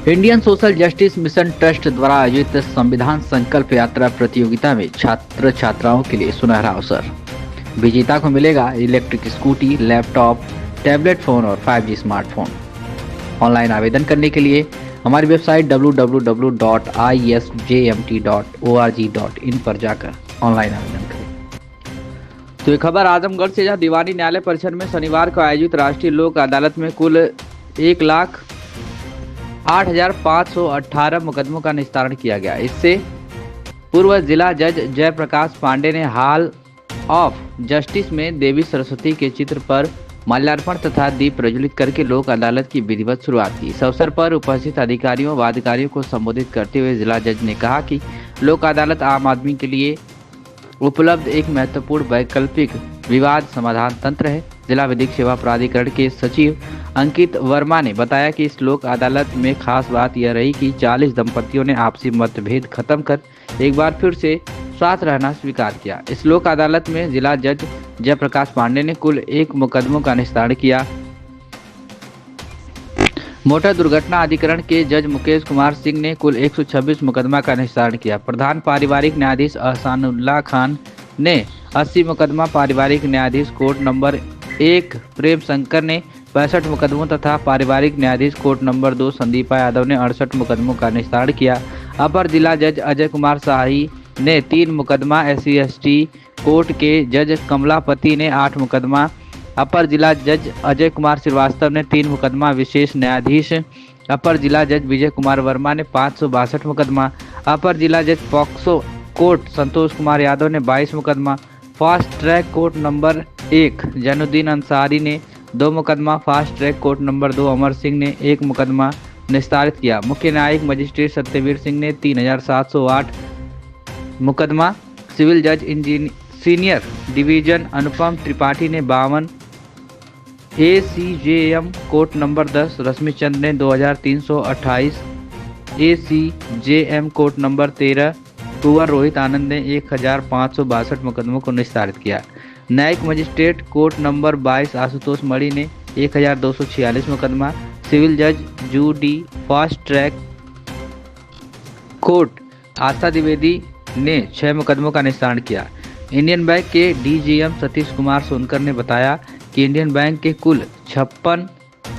Indian social justice mission trust द्वारा आयोजित संविधान संकल्प यात्रा प्रतियोगिता में छात्र छात्राओं के लिए सुनहरा अवसर। विजेता को मिलेगा electric scooty, laptop, tablet phone और 5G स्मार्टफोन। ऑनलाइन आवेदन करने के लिए हमारी वेबसाइट www.isjmt.org.in पर जाकर ऑनलाइन आवेदन करें। तो एक खबर आजमगढ़ से, जहां दीवानी न्यायालय परिसर में शनिवार को आयोजित राष्ट्रीय लोक अदालत में कुल 1,08,518 मुकदमों का निस्तारण किया गया। इससे पूर्व जिला जज जयप्रकाश पांडे ने हॉल ऑफ जस्टिस में देवी सरस्वती के चित्र पर माल्यार्पण तथा दीप प्रज्वलित करके लोक अदालत की विधिवत शुरुआत की। इस अवसर पर उपस्थित अधिकारियों व अधिकारियों को संबोधित करते हुए जिला जज ने कहा कि लोक अदालत आम आदमी के लिए उपलब्ध एक महत्वपूर्ण वैकल्पिक विवाद समाधान तंत्र है। जिला विधिक सेवा प्राधिकरण के सचिव अंकित वर्मा ने बताया कि इस लोक अदालत में खास बात यह रही कि 40 दंपतियों ने आपसी मतभेद खत्म कर एक बार फिर से साथ रहना स्वीकार किया। इस लोक अदालत में जिला जज जयप्रकाश पांडे ने कुल 1 मुकदमों का निस्तारण किया। मोटर दुर्घटना अधिकरण के जज मुकेश कुमार सिंह ने कुल 126 मुकदमा का निस्तारण किया। प्रधान पारिवारिक न्यायाधीश अहसानुल्लाह खान ने 80 मुकदमा, पारिवारिक न्यायाधीश कोर्ट नंबर 1 प्रेम शंकर ने 65 मुकदमों तथा पारिवारिक न्यायाधीश कोर्ट नंबर 2 संदीपा यादव ने 68 मुकदमों का निस्तारण किया। अपर जिला जज अजय कुमार शाही ने 3 मुकदमा, SC/ST कोर्ट के जज कमलापति ने 8 मुकदमा, अपर जिला जज अजय कुमार श्रीवास्तव ने 3 मुकदमा, विशेष न्यायाधीश अपर जिला जज विजय कुमार वर्मा ने 562 मुकदमा, अपर जिला जज पॉक्सो कोर्ट संतोष कुमार यादव ने 22 मुकदमा, fast track court number 1 Zainuddin Ansari ने 2 मुकदमा, fast track court number 2 Amar Singh ने 1 मुकदमा निस्तारित किया। मुख्य न्यायिक मजिस्ट्रेट सत्यवीर सिंह ने 3708 मुकदमा, सिविल जज सीनियर डिवीजन अनुपम त्रिपाठी ने 52, ACJM कोर्ट नंबर 10 रश्मिचंद ने 2328, ACJM कोर्ट नंबर 13 कुंवर रोहित आनंद ने 1562 मुकदमों को निस्तारित किया। न्यायिक मजिस्ट्रेट कोर्ट नंबर 22 आशुतोष मणि ने 1246 मुकदमा, सिविल जज जूडी फास्ट ट्रैक कोर्ट आस्था द्विवेदी ने 6 मुकदमों का निस्तारण किया। इंडियन बैंक के DGM सतीश कुमार सोनकर ने बताया कि इंडियन बैंक के कुल 56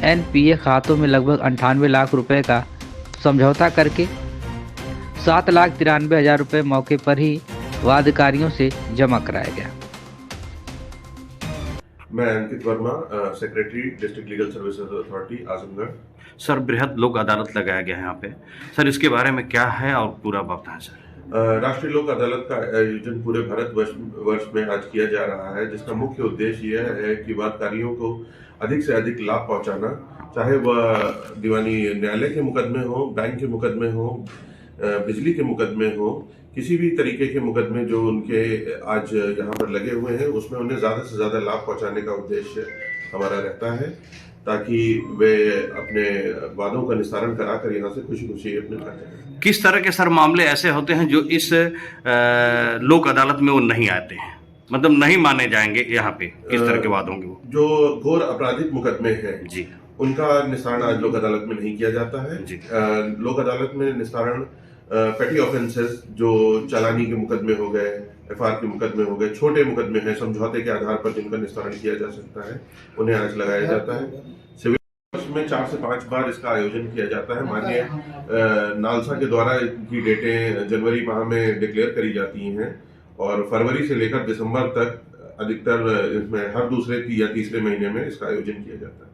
NPA खातों में लगभग 98 लाख रुपए का समझौता करके 7,93,000 रुपए मौके पर ही वादकारियों से जमा कराया गया। मैं Ankit Verma, secretary district legal services authority Azamgarh. Sir, बृहद लोक अदालत लगाया गया है यहाँ पे, सर इसके बारे में क्या है और पूरा बताएं सर। राष्ट्रीय लोक अदालत का आयोजन पूरे भारत वर्ष में आज किया जा रहा है, जिसका मुख्य उद्देश्य यह है कि वादकारियों को अधिक से अधिक लाभ पहुंचाना, चाहे वह दीवानी न्यायालय के मुकदमे हो, बैंक के मुकदमे हो, बिजली के मुकदमे हो, किसी भी तरीके के मुकदमे जो उनके आज यहाँ पर लगे हुए हैं, उसमें उन्हें ज़्यादा से ज़्यादा लाभ पहुँचाने का उद्देश्य हमारा रहता है, ताकि वे अपने वादों का निस्तारण कराकर यहाँ से खुशी खुशी अपने घर जाएं। किस तरह के सर मामले ऐसे होते हैं जो इस लोक अदालत में वो नहीं आते हैं, मतलब नहीं माने जाएंगे यहाँ पे, किस तरह के वाद होंगे वो? जो घोर आपराधिक मुकदमे हैं जी, उनका निस्तारण आज लोक अदालत में नहीं किया जाता है जी। लोक अदालत में निस्तारण पेटी ऑफेंसेस जो चालानी के मुकदमे हो गए, FR के मुकदमे हो गए, छोटे मुकदमे हैं समझौते के आधार पर जिनका निस्तारण किया जा सकता है, उन्हें आज लगाया जाता है। सिविल में 4 से 5 बार इसका आयोजन किया जाता है। माननीय नालसा के द्वारा इनकी डेटें जनवरी माह में डिक्लेयर करी जाती हैं और फरवरी से लेकर दिसंबर तक अधिकतर इसमें हर दूसरे या तीसरे महीने में इसका आयोजन किया जाता है।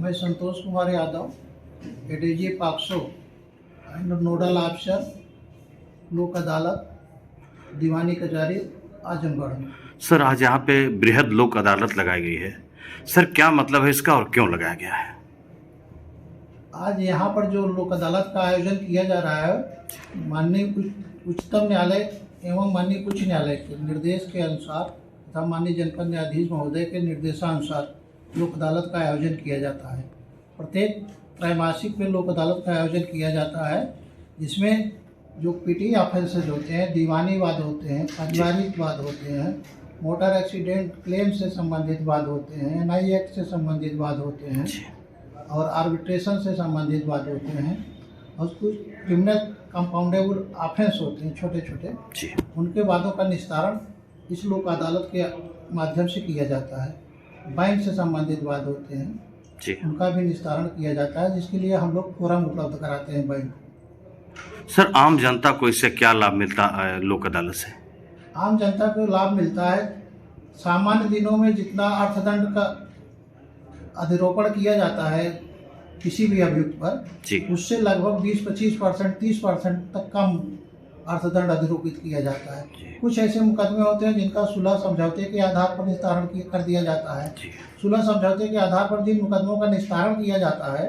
मैं Santosh Kumar Yadav, ADG POCSO and nodal officer Lok Adalat दीवानी कचहरी आजमगढ़। सर आज यहाँ पे बृहद लोक अदालत लगाई गई है, सर क्या मतलब है इसका और क्यों लगाया गया है? आज यहाँ पर जो लोक अदालत का आयोजन किया जा रहा है, माननीय उच्चतम न्यायालय एवं माननीय उच्च न्यायालय के निर्देश के अनुसार तथा माननीय जनपद न्यायाधीश महोदय के निर्देशानुसार लोक अदालत का आयोजन किया जाता है। प्रत्येक त्रैमासिक में लोक अदालत का आयोजन किया जाता है, जिसमें जो PT ऑफेंसेज होते हैं, दीवानी वाद होते हैं, पारिवारिक वाद होते हैं, मोटर एक्सीडेंट क्लेम से संबंधित वाद होते हैं, NI एक्ट से संबंधित वाद होते हैं, और आर्बिट्रेशन से संबंधित वाद होते हैं और कुछ क्रिमिनल कंपाउंडेबल ऑफेंस होते हैं छोटे छोटे, जी उनके वादों का निस्तारण इस लोक अदालत के माध्यम से किया जाता है। बैंक से संबंधित वाद होते हैं, जी। उनका भी निस्तारण किया जाता है, जिसके लिए हम लोग फोरम उपलब्ध कराते हैं बैंक को। सर आम जनता को इससे क्या लाभ मिलता है लोक अदालत से? आम जनता को लाभ मिलता है, सामान्य दिनों में जितना अर्थदंड का अधिरोपण किया जाता है किसी भी अभियुक्त पर, जी उससे लगभग 20-25%, 30% तक कम अर्थदंड अधिरोपित किया जाता है। जी। कुछ ऐसे मुकदमे होते हैं जिनका सुलह समझौते के आधार पर निस्तारण कर दिया जाता है। जी सुलह समझौते के आधार पर जिन मुकदमों का निस्तारण किया जाता है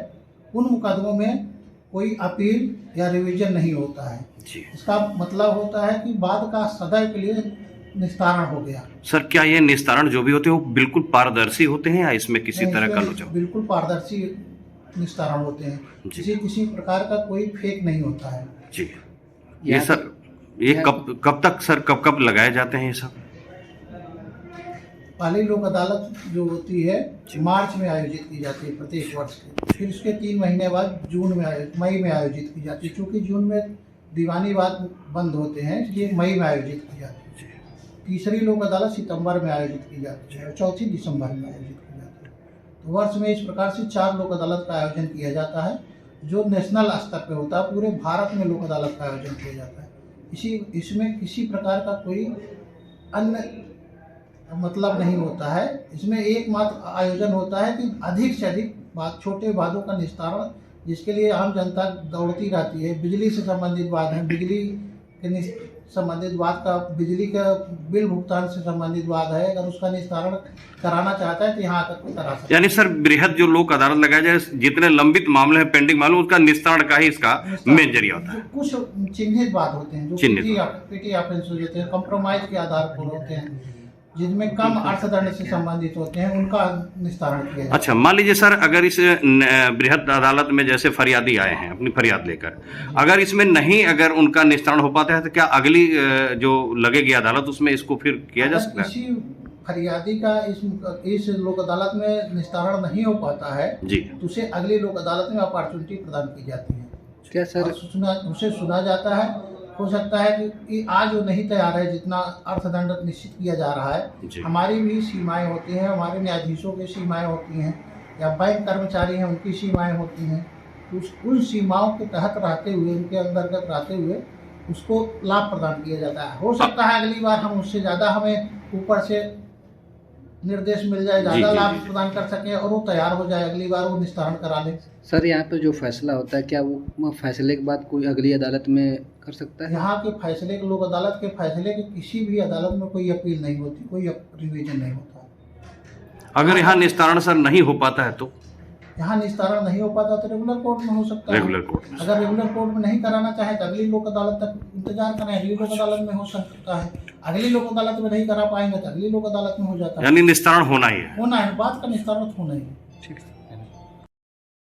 उन मुकदमों में कोई अपील या रिवीजन नहीं होता है। जी। इसका मतलब होता है कि बाद का सदैव के लिए निस्तारण हो गया। सर क्या ये निस्तारण जो भी होते हैं वो बिल्कुल पारदर्शी होते हैं या इसमें किसी नहीं, तरह का इसमें लोचा? बिल्कुल पारदर्शी निस्तारण होते हैं, जी। किसी प्रकार का कोई फेक नहीं होता है। जी ये सर ये कब तक सर कब लगाए जाते हैं ये सब? पहली लोक अदालत जो होती है मार्च में आयोजित की जाती है प्रत्येक वर्ष की, फिर उसके 3 महीने बाद मई में आयोजित की जाती है। क्योंकि जून में दीवानी वाद बंद होते हैं, इसलिए मई में आयोजित की जाती है। तीसरी लोक अदालत सितंबर में आयोजित की जाती है और चौथी दिसंबर में आयोजित की जाती है। तो वर्ष में इस प्रकार से 4 लोक अदालत का आयोजन किया जाता है, जो नेशनल स्तर पे होता है। पूरे भारत में लोक अदालत का आयोजन किया जाता है। इसमें किसी प्रकार का कोई अन्य मतलब नहीं होता है। इसमें एकमात्र आयोजन होता है कि अधिक से अधिक छोटे वादों का निस्तारण, जिसके लिए आम जनता दौड़ती रहती है। बिजली से संबंधित वाद है, बिजली के संबंधित वाद का, बिजली का बिल भुगतान से संबंधित वाद है, अगर उसका निस्तारण कराना चाहता है तो यहाँ आकर करा सकता है। यानी सर बृहद जो लोक अदालत लगाया जाए, जितने लंबित मामले हैं, पेंडिंग मामले, उसका निस्तारण का ही इसका मेन जरिया होता है। कुछ चिन्हित बात होते हैं जो पीटी ऑफेंस होते हैं, कंप्रोमाइज के आधार पर होते हैं, जिनमें कम अर्थदंड से संबंधित होते हैं, उनका निस्तारण किया जाता है। अच्छा मान लीजिए सर, अगर इस बृहद अदालत में जैसे फरियादी आए हैं अपनी फरियाद लेकर, अगर इसमें नहीं अगर उनका निस्तारण हो पाता है तो क्या अगली जो लगेगी अदालत उसमें इसको फिर किया जा सकता है? किसी फरियादी का इस लोक अदालत में निस्तारण नहीं हो पाता है जी, तो उसे अगली लोक अदालत में अपॉर्चुनिटी प्रदान की जाती है। क्या सर उसे सुना जाता है। हो सकता है कि आज वो नहीं तैयार है जितना अर्थदंड निश्चित किया जा रहा है। जी। हमारी भी सीमाएं होती हैं, हमारे न्यायाधीशों की सीमाएं होती हैं, या बैंक कर्मचारी हैं उनकी सीमाएं होती हैं। तो उन सीमाओं के तहत रहते हुए, उनके अंतर्गत रहते हुए उसको लाभ प्रदान किया जाता है। हो सकता है अगली बार हम उससे ज़्यादा, हमें ऊपर से निर्देश मिल जाए, ज़्यादा लाभ प्रदान कर सकें और वो तैयार हो जाए, अगली बार वो निस्तारण करा ले। सर यहाँ पे जो फैसला होता है, क्या वो फैसले के बाद कोई अगली अदालत में कर सकता है? यहाँ के फैसले के, लोक अदालत के फैसले के किसी भी अदालत में कोई अपील नहीं होती, कोई रिवीजन नहीं होता। अगर यहाँ निस्तारण सर नहीं हो पाता है तो यहाँ निस्तारण नहीं हो पाता तो रेगुलर कोर्ट में हो सकता है। रेगुलर कोर्ट में। अगर रेगुलर कोर्ट में नहीं कराना चाहे तो अगली लोक अदालत तक इंतजार करें, अगली लोक अदालत में हो सकता है। अगली लोक अदालत में नहीं करा पाएंगे तो अगली लोक अदालत में हो जाता है। यानी निस्तारण होना ही है। होना है, बात का निस्तारण होना ही है। ठीक है।